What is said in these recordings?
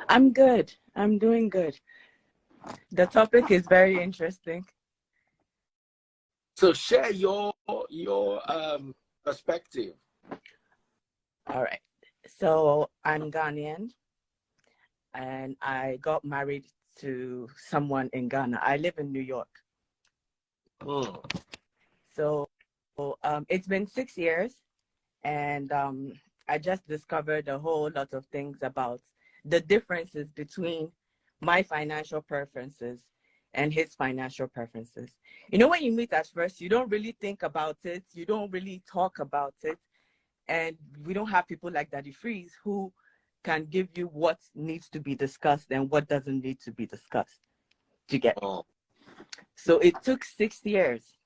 I'm good. I'm doing good. The topic is very interesting. So share your perspective. All right. So I'm Ghanaian and I got married to someone in Ghana. I live in New York. Mm. So it's been 6 years and I just discovered a whole lot of things about the differences between my financial preferences and his financial preferences. You know, when you meet at first, you don't really think about it. You don't really talk about it. And we don't have people like Daddy Freeze who can give you what needs to be discussed and what doesn't need to be discussed. Do you get? Oh. So it took 6 years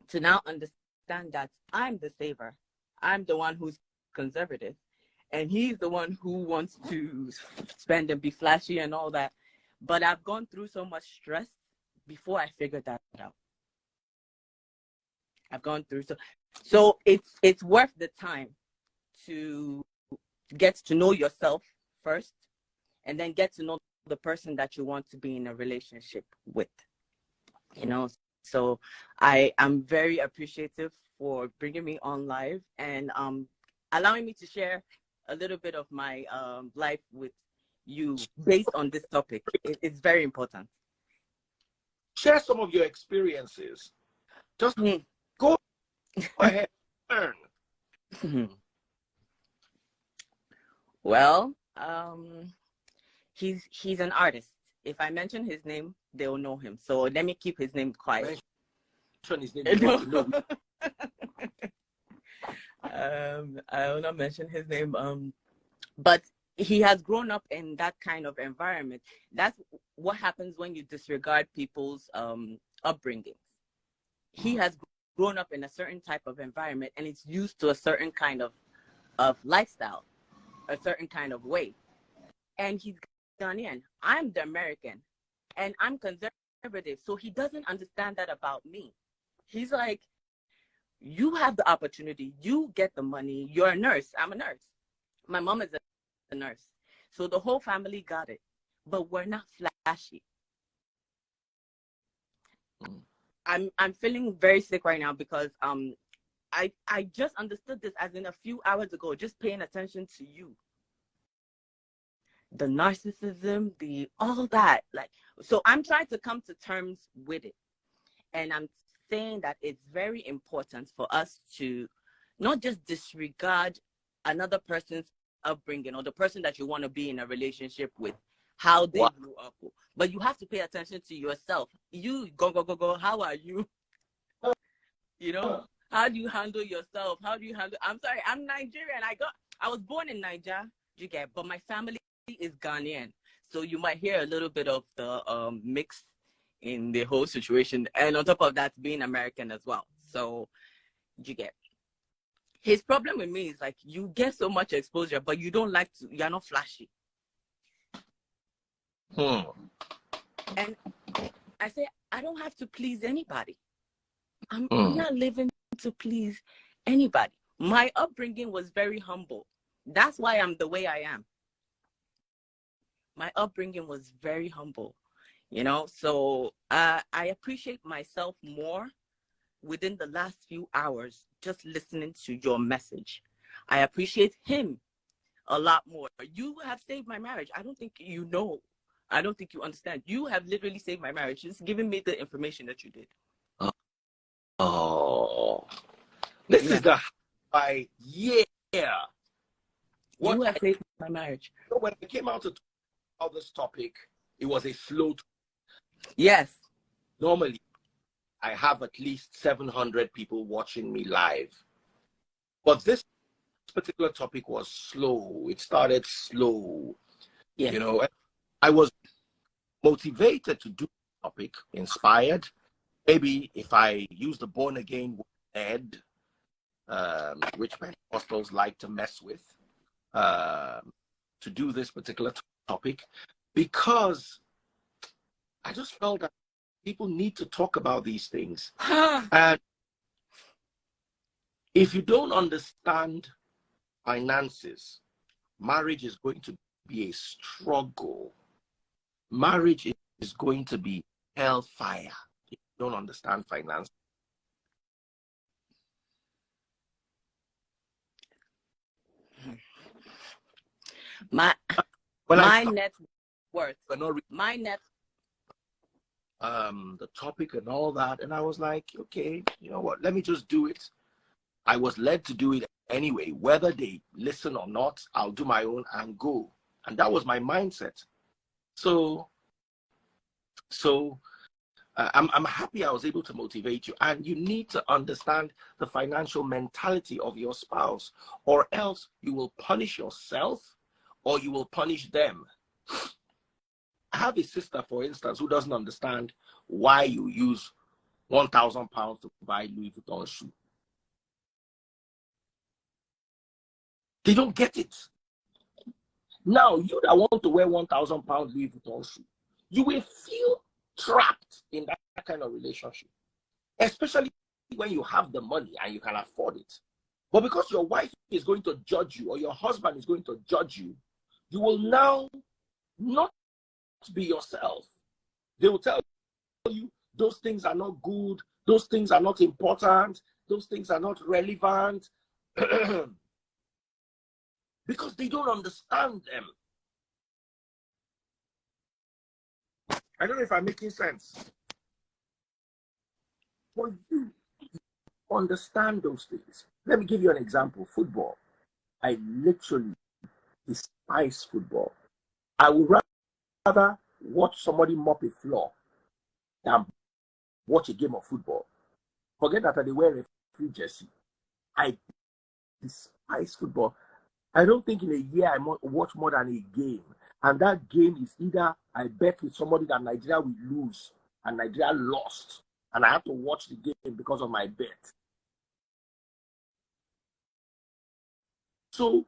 to now understand that I'm the saver. I'm the one who's conservative. And he's the one who wants to spend and be flashy and all that. But I've gone through so much stress before I figured that out. I've gone through so it's worth the time to get to know yourself first and then get to know the person that you want to be in a relationship with. You know, so I am very appreciative for bringing me on live and allowing me to share a little bit of my life with you based on this topic. It's very important. Share some of your experiences. Just go ahead and learn. Well, he's an artist. If I mention his name, they'll know him. So let me keep his name quiet. Mention his name. You want to know. I will not mention his name. But he has grown up in that kind of environment. That's what happens when you disregard people's upbringings. He has grown up in a certain type of environment, and it's used to a certain kind of lifestyle, a certain kind of way. And he's Ghanaian. I'm the American, and I'm conservative. So he doesn't understand that about me. He's like, you have the opportunity. You get the money. You're a nurse. I'm a nurse. My mom is a nurse. So the whole family got it. But we're not flashy. I'm feeling very sick right now because I just understood this as in a few hours ago, just paying attention to you. The narcissism, all that. So I'm trying to come to terms with it. And I'm saying that it's very important for us to not just disregard another person's upbringing or the person that you want to be in a relationship with, how they grew up, but you have to pay attention to yourself. You go, how are you? You know, how do you handle yourself? How do you handle? I'm sorry, I'm Nigerian. I was born in Nigeria, but my family is Ghanaian, so you might hear a little bit of the mix in the whole situation, and on top of that, being American as well. So his problem with me is like, you get so much exposure, but you don't like to. You're not flashy. And I say, I don't have to please anybody. I'm not living to please anybody. My upbringing was very humble. That's why I'm the way I am. My upbringing was very humble, you know? So I appreciate myself more within the last few hours, just listening to your message. I appreciate him a lot more. You have saved my marriage. I don't think you know. I don't think you understand. You have literally saved my marriage. Just giving me the information that you did. Oh, this is the high. Yeah. You have saved my marriage. So when I came out to talk about this topic, it was a slow. Yes. Normally, I have at least 700 people watching me live. But this particular topic was slow. It started slow. Yeah. You know, I was motivated to do the topic, inspired. Maybe if I use the born again word, which Pentecostals like to mess with, to do this particular topic, because I just felt that people need to talk about these things. And if you don't understand finances, marriage is going to be a struggle. Marriage is going to be hellfire if you don't understand finance. My net worth. My net. The topic and all that, and I was like, okay, you know what? Let me just do it. I was led to do it anyway, whether they listen or not. I'll do my own and go, and that was my mindset. So I'm happy I was able to motivate you. And you need to understand the financial mentality of your spouse, or else you will punish yourself or you will punish them. I have a sister, for instance, who doesn't understand why you use £1,000 to buy Louis Vuitton shoe. They don't get it. Now, you that want to wear £1,000 Louis Vuitton shoe, you will feel trapped in that kind of relationship, especially when you have the money and you can afford it. But because your wife is going to judge you or your husband is going to judge you, you will now not be yourself. They will tell you those things are not good, those things are not important, those things are not relevant, because they don't understand them. I don't know if I'm making sense. But you understand those things. Let me give you an example. Football. I literally despise football. I would rather watch somebody mop a floor than watch a game of football. Forget that they wear a free jersey. I despise football. I don't think in a year I watch more than a game. And that game is either I bet with somebody that Nigeria will lose and Nigeria lost. And I have to watch the game because of my bet. So,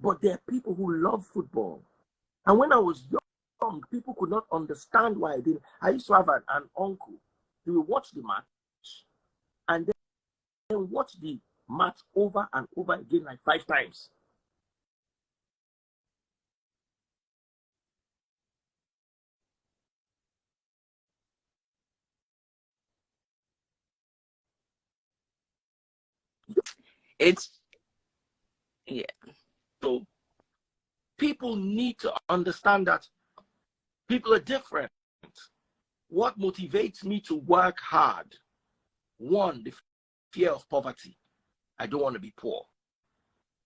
but there are people who love football. And when I was young, people could not understand why I didn't. I used to have an uncle. He would watch the match and then watch the match over and over again like 5 times. Yeah. So people need to understand that people are different. What motivates me to work hard? 1, the fear of poverty. I don't want to be poor.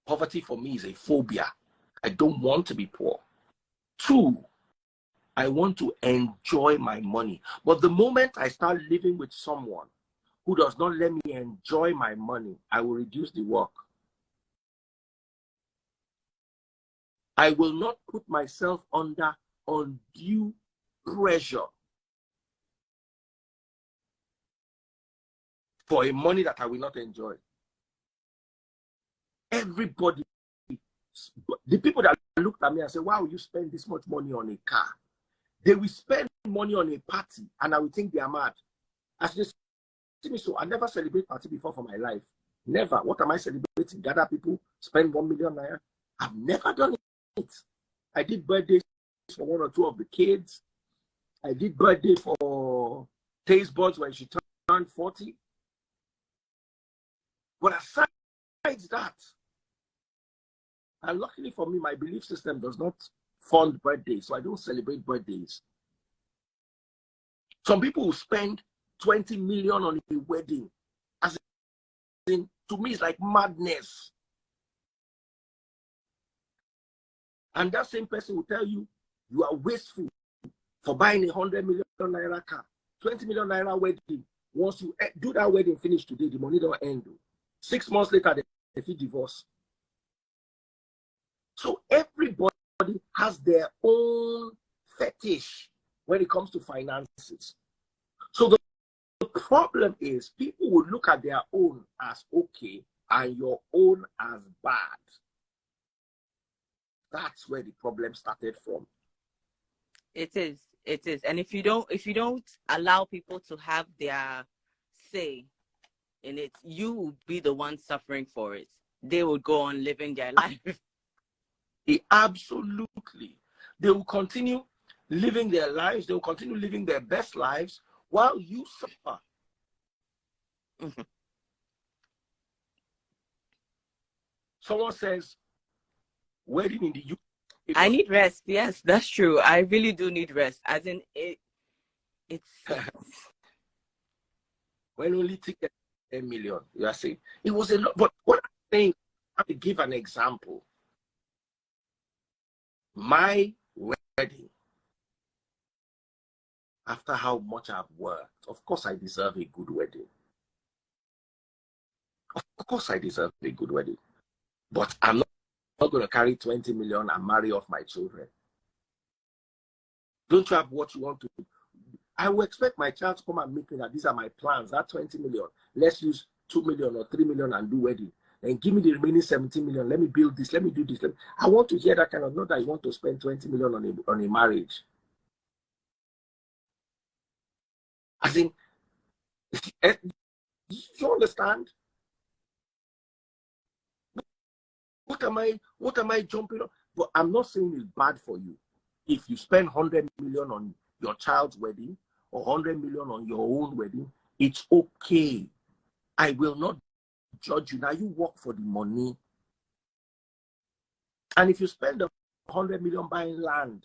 Poverty for me is a phobia. I don't want to be poor. 2, I want to enjoy my money. But the moment I start living with someone who does not let me enjoy my money, I will reduce the work. I will not put myself under undue pressure for a money that I will not enjoy. Everybody, the people that looked at me and said, "Why will you spend this much money on a car?" They will spend money on a party and I will think they are mad. As they see me, so I never celebrate party before for my life. Never. What am I celebrating? Gather people, spend 1 million naira. I've never done it. I did birthdays for 1 or 2 of the kids. I did birthday for Taste Buds when she turned 40. But aside that, and luckily for me, my belief system does not fund birthdays, so I don't celebrate birthdays. Some people will spend 20 million on a wedding. As in, to me, it's like madness. And that same person will tell you, you are wasteful for buying a 100 million naira car, 20 million naira wedding. Once you do that wedding finish today, the money don't end. 6 months later, they feel divorce. So everybody has their own fetish when it comes to finances. So the problem is people will look at their own as okay and your own as bad. That's where the problem started from. It is. And if you don't allow people to have their say in it, you will be the one suffering for it. They will go on living their life. Absolutely. They will continue living their lives. They will continue living their best lives while you suffer. Mm-hmm. Someone says, wedding in the UK. I need rest. Yes, that's true. I really do need rest. As in, it's when only ticket 10 million. You are saying it was a lot. But what I'm saying, I have to give an example. My wedding, after how much I've worked, of course I deserve a good wedding. Of course I deserve a good wedding. But I'm not going to carry 20 million and marry off my children. Don't you have what you want to do? I will expect my child to come and meet me that these are my plans, that 20 million. Let's use 2 million or 3 million and do wedding. Then give me the remaining 17 million. Let me build this. Let me do this. I want to hear that kind of, not that you want to spend 20 million on a marriage. As in, you understand? What am I jumping on? But I'm not saying it's bad for you. If you spend 100 million on your child's wedding or 100 million on your own wedding, it's okay. I will not judge you. Now you work for the money. And if you spend 100 million buying land,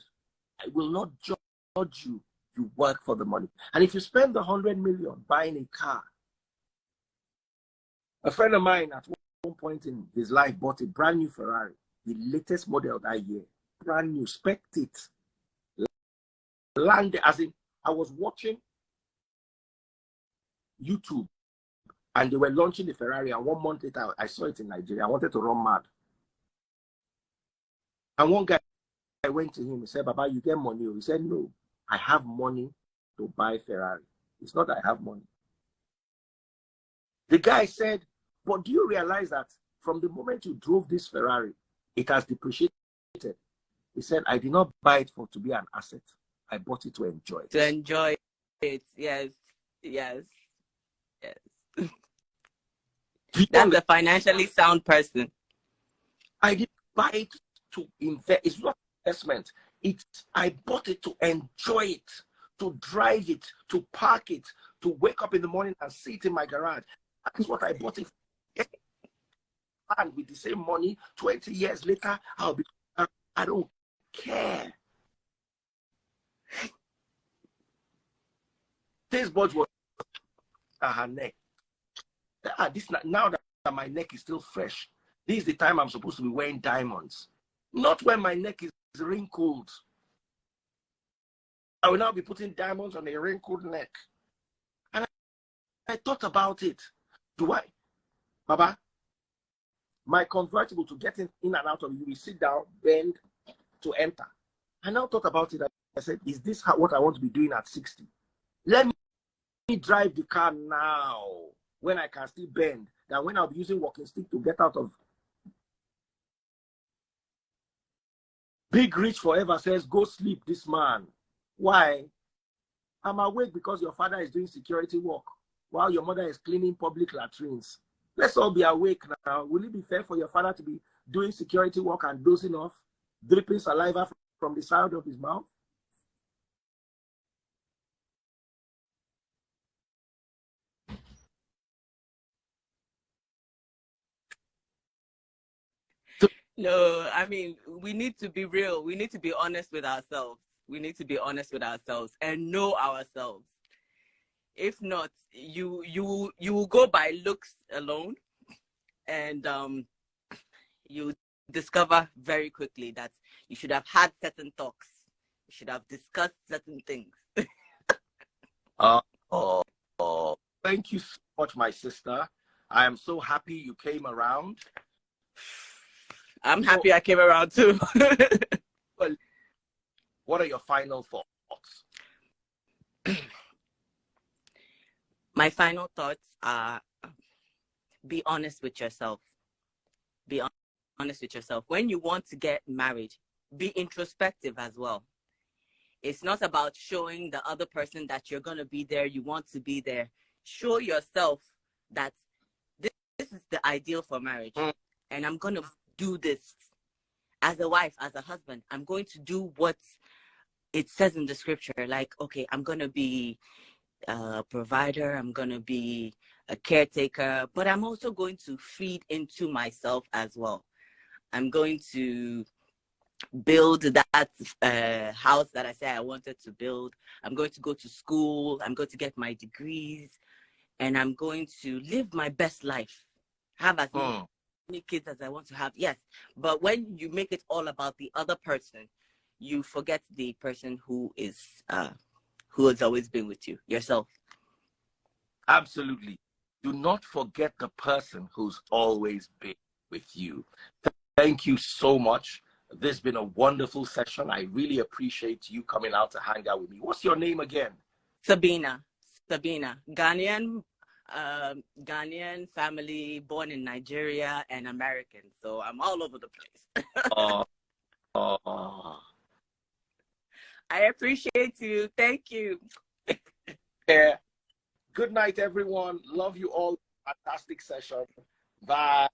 I will not judge you. You work for the money. And if you spend 100 million buying a car, a friend of mine at one point in his life bought a brand new Ferrari, the latest model that year, brand new, spec'd it. Land, as in, I was watching YouTube and they were launching the Ferrari, and 1 month later I saw it in Nigeria. I wanted to run mad. And one guy, I went to him, he said, Baba, you get money? He said, no, I have money to buy Ferrari. It's not that I have money. The guy said, but do you realize that from the moment you drove this Ferrari, it has depreciated? He said, I did not buy it to be an asset. I bought it to enjoy it. To enjoy it. Yes. Yes. Yes. That's a financially sound person. I didn't buy it to invest. It's not investment. I bought it to enjoy it, to drive it, to park it, to wake up in the morning and sit in my garage. That's what I bought it for. And with the same money, 20 years later, I don't care. This bud was her neck. Now that my neck is still fresh, this is the time I'm supposed to be wearing diamonds. Not when my neck is wrinkled. I will now be putting diamonds on a wrinkled neck. And I thought about it. Baba, my convertible to get in and out of it, we sit down, bend to enter. I now thought about it. I said, is this what I want to be doing at 60? Let me drive the car now when I can still bend than when I'll be using walking stick to get out of. Big Rich Forever says, go sleep, this man. Why? I'm awake because your father is doing security work while your mother is cleaning public latrines. Let's all be awake now. Will it be fair for your father to be doing security work and dozing off, dripping saliva from the side of his mouth? No, I mean, we need to be real. We need to be honest with ourselves. We need to be honest with ourselves and know ourselves. If not, you will go by looks alone, and you discover very quickly that you should have had certain talks. You should have discussed certain things. Thank you so much, my sister. I am so happy you came around. I'm happy I came around too. Well, what are your final thoughts? My final thoughts are, be honest with yourself. Be honest with yourself. When you want to get married, be introspective as well. It's not about showing the other person that you're going to be there, you want to be there. Show yourself that this is the ideal for marriage. And I'm going to do this. as a wife, as a husband, I'm going to do what it says in the scripture. Like, okay, I'm going to be a provider, I'm going to be a caretaker, but I'm also going to feed into myself as well. I'm going to build that house that I said I wanted to build. I'm going to go to school. I'm going to get my degrees, and I'm going to live my best life. Have as many kids as I want to have. Yes, but when you make it all about the other person, you forget the person who has always been with you, yourself. Absolutely. Do not forget the person who's always been with you. Thank you so much. This has been a wonderful session. I really appreciate you coming out to hang out with me. What's your name again? Sabina. Ghanaian family, born in Nigeria, and American. So I'm all over the place. I appreciate you. Thank you. Yeah. Good night, everyone. Love you all. Fantastic session. Bye.